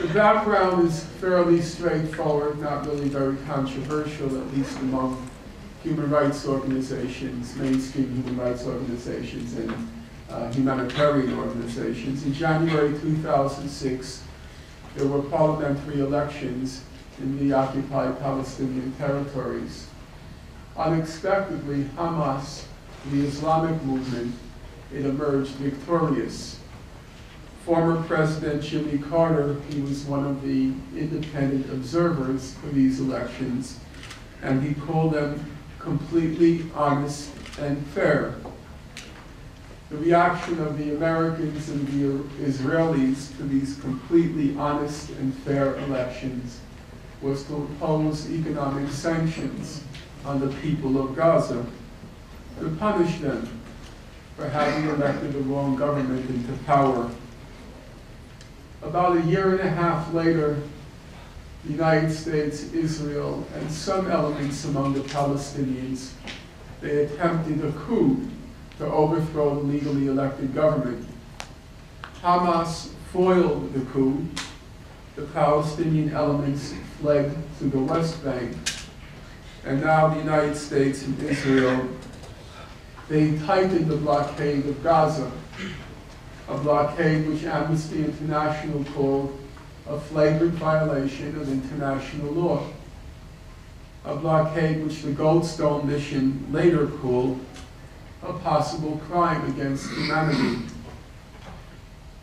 The background is fairly straightforward, not really very controversial, at least among human rights organizations, mainstream human rights organizations, and humanitarian organizations. In January 2006, there were parliamentary elections in the occupied Palestinian territories. Unexpectedly, Hamas, the Islamic movement, it emerged victorious. Former President Jimmy Carter, he was one of the independent observers for these elections, and he called them completely honest and fair. The reaction of the Americans and the Israelis to these completely honest and fair elections was to impose economic sanctions on the people of Gaza, to punish them for having elected the wrong government into power. About a year and a half later, the United States, Israel, and some elements among the Palestinians, they attempted a coup to overthrow the legally elected government. Hamas foiled the coup. The Palestinian elements fled to the West Bank. And now the United States and Israel, they tightened the blockade of Gaza, a blockade which Amnesty International called a flagrant violation of international law, a blockade which the Goldstone mission later called a possible crime against humanity.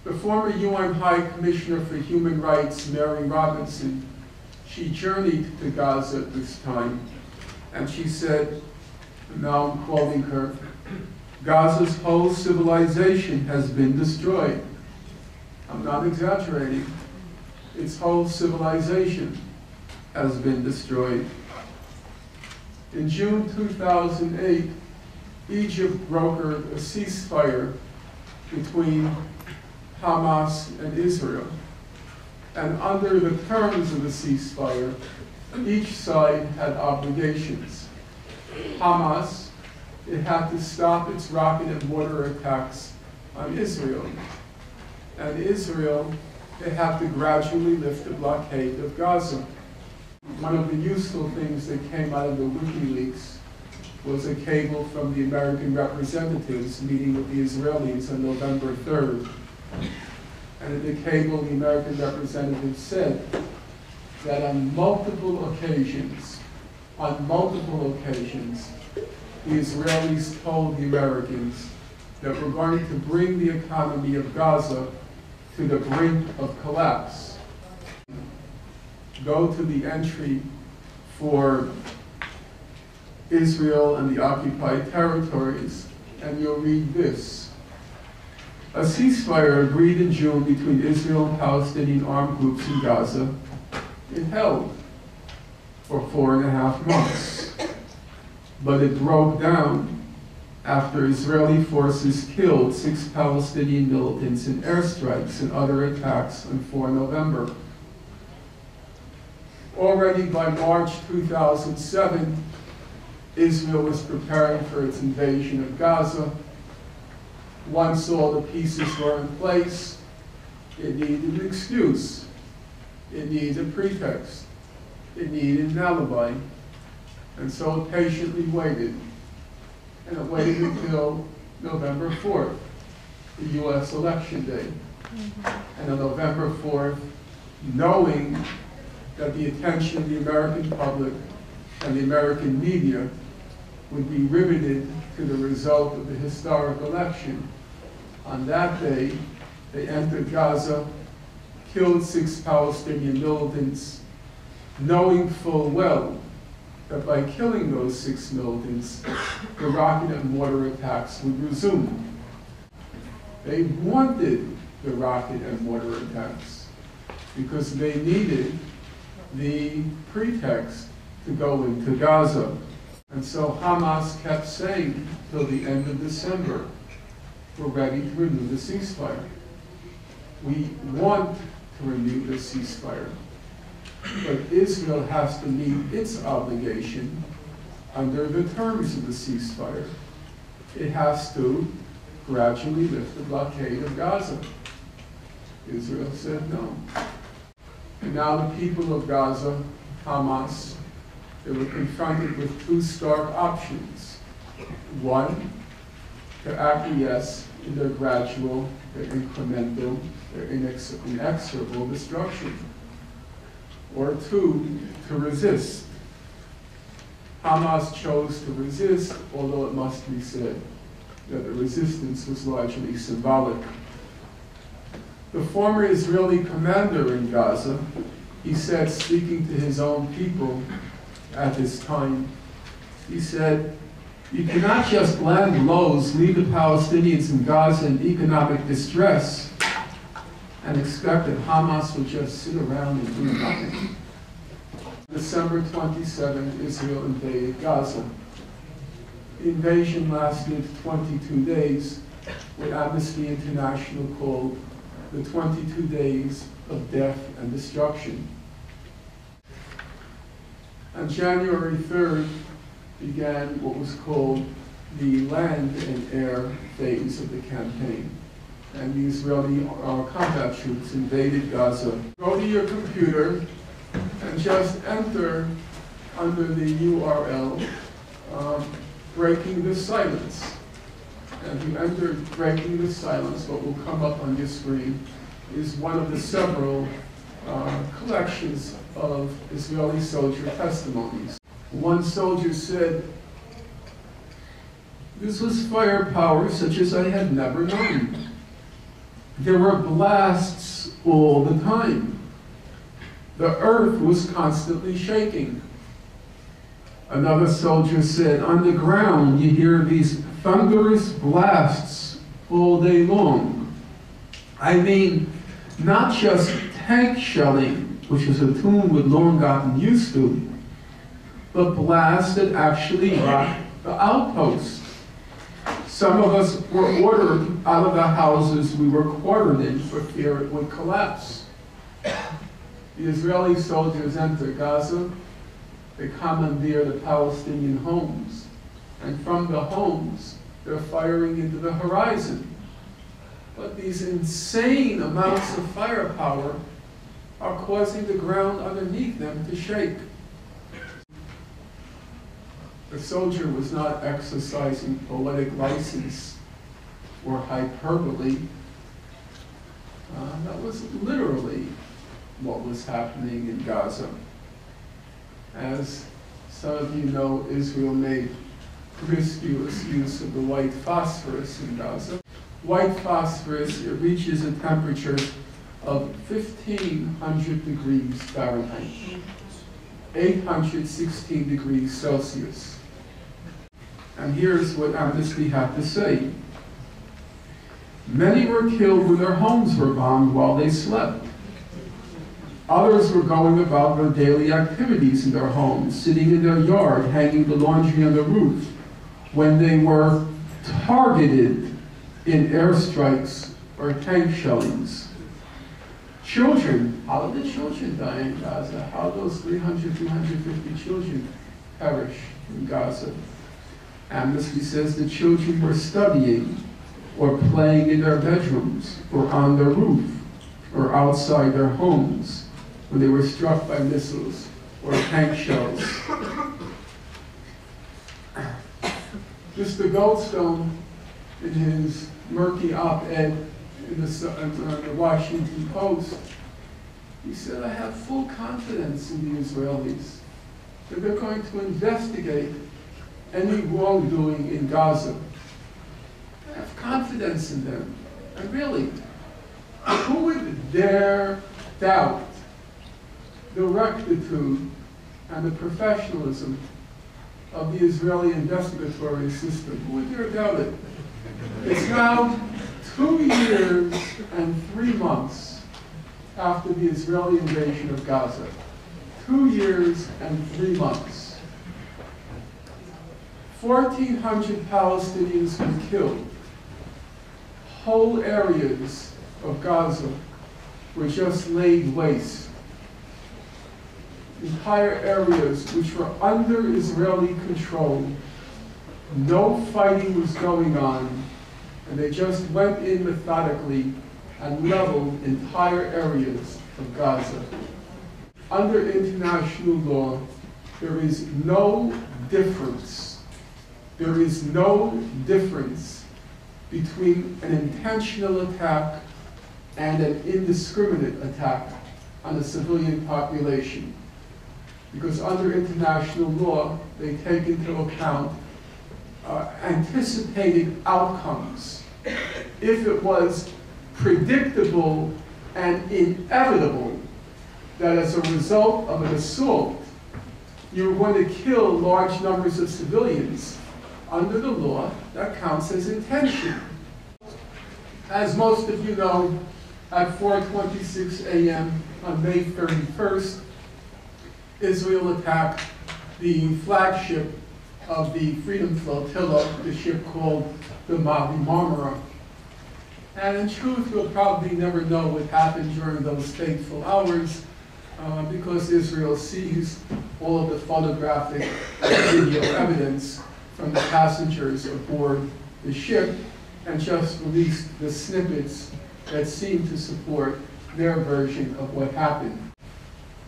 The former UN High Commissioner for Human Rights, Mary Robinson, she journeyed to Gaza at this time, and she said, and now I'm quoting her, "Gaza's whole civilization has been destroyed." I'm not exaggerating. Its whole civilization has been destroyed. In June 2008, Egypt brokered a ceasefire between Hamas and Israel. And under the terms of the ceasefire, each side had obligations. Hamas, it had to stop its rocket and mortar attacks on Israel. And Israel, they had to gradually lift the blockade of Gaza. One of the useful things that came out of the WikiLeaks was a cable from the American representatives meeting with the Israelis on November 3rd. And in the cable, the American representative said that on multiple occasions, the Israelis told the Americans that we're going to bring the economy of Gaza to the brink of collapse. Go to the entry for Israel and the occupied territories, and you'll read this. A ceasefire agreed in June between Israel and Palestinian armed groups in Gaza. It held for 4.5 months, but it broke down after Israeli forces killed 6 Palestinian militants in airstrikes and other attacks on 4 November. Already by March 2007, Israel was preparing for its invasion of Gaza. Once all the pieces were in place, it needed an excuse. It needed a pretext. It needed an alibi. And so it patiently waited. And it waited until November 4th, the US election day. And on November 4th, knowing that the attention of the American public and the American media would be riveted to the result of the historic election, on that day, they entered Gaza, killed 6 Palestinian militants, knowing full well that by killing those 6 militants, the rocket and mortar attacks would resume. They wanted the rocket and mortar attacks because they needed the pretext to go into Gaza. And so Hamas kept saying till the end of December, we're ready to renew the ceasefire. We want to renew the ceasefire. But Israel has to meet its obligation under the terms of the ceasefire. It has to gradually lift the blockade of Gaza. Israel said no. And now the people of Gaza, Hamas, they were confronted with two stark options. One, to acquiesce in their gradual, their incremental, their inexorable destruction. Or two, to resist. Hamas chose to resist, although it must be said that the resistance was largely symbolic. The former Israeli commander in Gaza, he said, speaking to his own people at this time, he said, "You cannot just land blows, leave the Palestinians in Gaza in economic distress, and expect that Hamas will just sit around and do nothing." December 27, Israel invaded Gaza. The invasion lasted 22 days, what Amnesty International called the 22 days of death and destruction. On January 3rd began what was called the land and air phase of the campaign. And the Israeli combat troops invaded Gaza. Go to your computer and just enter under the URL Breaking the Silence. And if you enter Breaking the Silence, what will come up on your screen is one of the several collections of Israeli soldier testimonies. One soldier said, "This was firepower such as I had never known. There were blasts all the time. The earth was constantly shaking." Another soldier said, "On the ground you hear these thunderous blasts all day long. I mean, not just tank shelling, which is a tune we'd long gotten used to, but blasts that actually rocked the outpost. Some of us were ordered out of the houses we were quartered in for fear it would collapse." The Israeli soldiers enter Gaza, they commandeer the Palestinian homes, and from the homes, they're firing into the horizon. But these insane amounts of firepower are causing the ground underneath them to shake. The soldier was not exercising poetic license or hyperbole. That was literally what was happening in Gaza. As some of you know, Israel made promiscuous use of the white phosphorus in Gaza. White phosphorus, it reaches a temperature of 1,500 degrees Fahrenheit, 816 degrees Celsius. And here's what Amnesty had to say. "Many were killed when their homes were bombed while they slept. Others were going about their daily activities in their homes, sitting in their yard, hanging the laundry on the roof, when they were targeted in airstrikes or tank shellings. Children, how did the children die in Gaza? How did those 350 children perish in Gaza? Amnesty says the children were studying or playing in their bedrooms or on their roof or outside their homes when they were struck by missiles or tank shells." Mr. Goldstone, in his murky op-ed in the Washington Post, he said, "I have full confidence in the Israelis that they're going to investigate any wrongdoing in Gaza. I have confidence in them." And really, who would dare doubt the rectitude and the professionalism of the Israeli investigatory system? Who would dare doubt it? It's now 2 years and 3 months after the Israeli invasion of Gaza. 2 years and 3 months. 1,400 Palestinians were killed. Whole areas of Gaza were just laid waste. Entire areas which were under Israeli control. No fighting was going on, and they just went in methodically and leveled entire areas of Gaza. under international law, there is no difference. There is no difference between an intentional attack and an indiscriminate attack on a civilian population. Because under international law, they take into account anticipated outcomes. If it was predictable and inevitable that as a result of an assault, you were going to kill large numbers of civilians, under the law, that counts as intention. As most of you know, at 4:26 a.m. on May 31st, Israel attacked the flagship of the Freedom Flotilla, the ship called the Mavi Marmara. And in truth, we'll probably never know what happened during those fateful hours because Israel seized all of the photographic and video evidence from the passengers aboard the ship and just released the snippets that seem to support their version of what happened.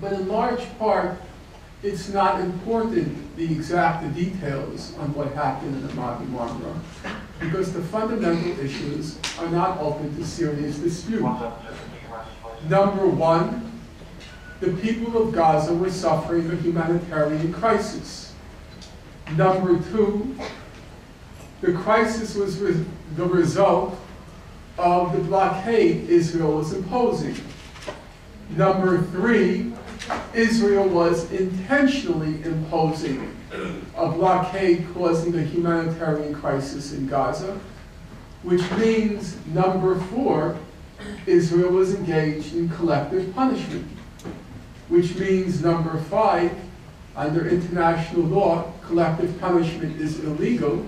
But in large part, it's not important, the exact details on what happened in the Mavi Marmara, because the fundamental issues are not open to serious dispute. Number one, the people of Gaza were suffering a humanitarian crisis. Number two, the crisis was the result of the blockade Israel was imposing. Number three, Israel was intentionally imposing a blockade causing a humanitarian crisis in Gaza, which means, number four, Israel was engaged in collective punishment, which means, number five, under international law, collective punishment is illegal,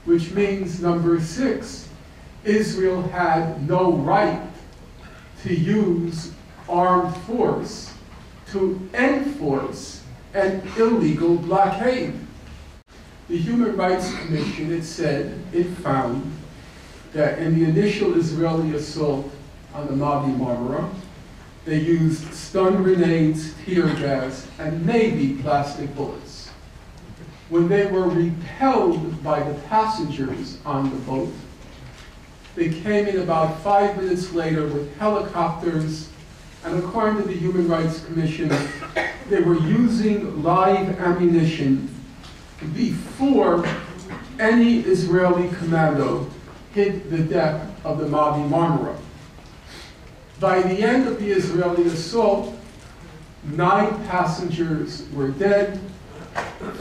which means, number six, Israel had no right to use armed force to enforce an illegal blockade. The Human Rights Commission, it found that in the initial Israeli assault on the Mavi Marmara, they used stun grenades, tear gas, and maybe plastic bullets. When they were repelled by the passengers on the boat, they came in about 5 minutes later with helicopters, and according to the Human Rights Commission, they were using live ammunition before any Israeli commando hit the deck of the Mavi Marmara. By the end of the Israeli assault, 9 passengers were dead.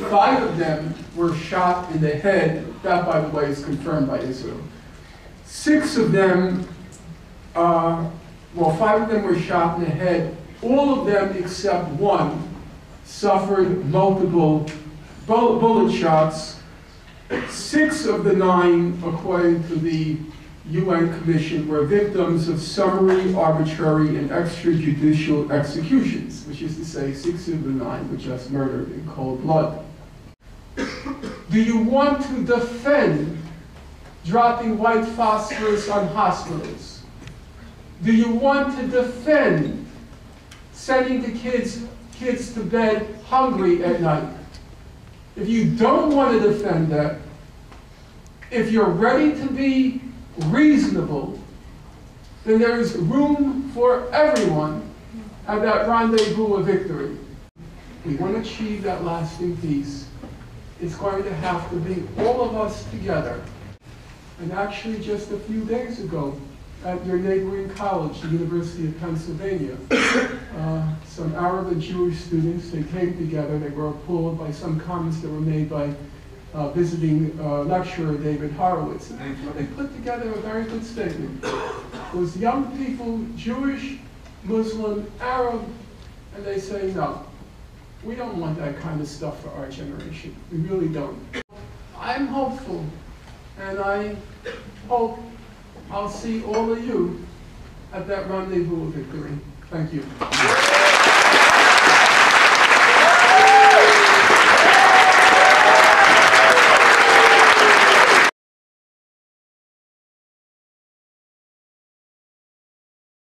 5 of them were shot in the head. That, by the way, is confirmed by Israel. 6 of them, 5 of them were shot in the head. All of them except 1 suffered multiple bullet shots. 6 of the 9, according to the UN Commission, were victims of summary, arbitrary, and extrajudicial executions, which is to say 6 of the 9 were just murdered in cold blood. Do you want to defend dropping white phosphorus on hospitals? Do you want to defend sending the kids to bed hungry at night? If you don't want to defend that, if you're ready to be reasonable, then there is room for everyone at that rendezvous of victory. We want to achieve that lasting peace. It's going to have to be all of us together. And actually, just a few days ago, at your neighboring college, the University of Pennsylvania, some Arab and Jewish students, they came together. They were appalled by some comments that were made by visiting lecturer David Horowitz. And they put together a very good statement. It was young people, Jewish, Muslim, Arab, and they say, no, we don't want that kind of stuff for our generation. We really don't. I'm hopeful, and I hope I'll see all of you at that rendezvous of victory. Thank you.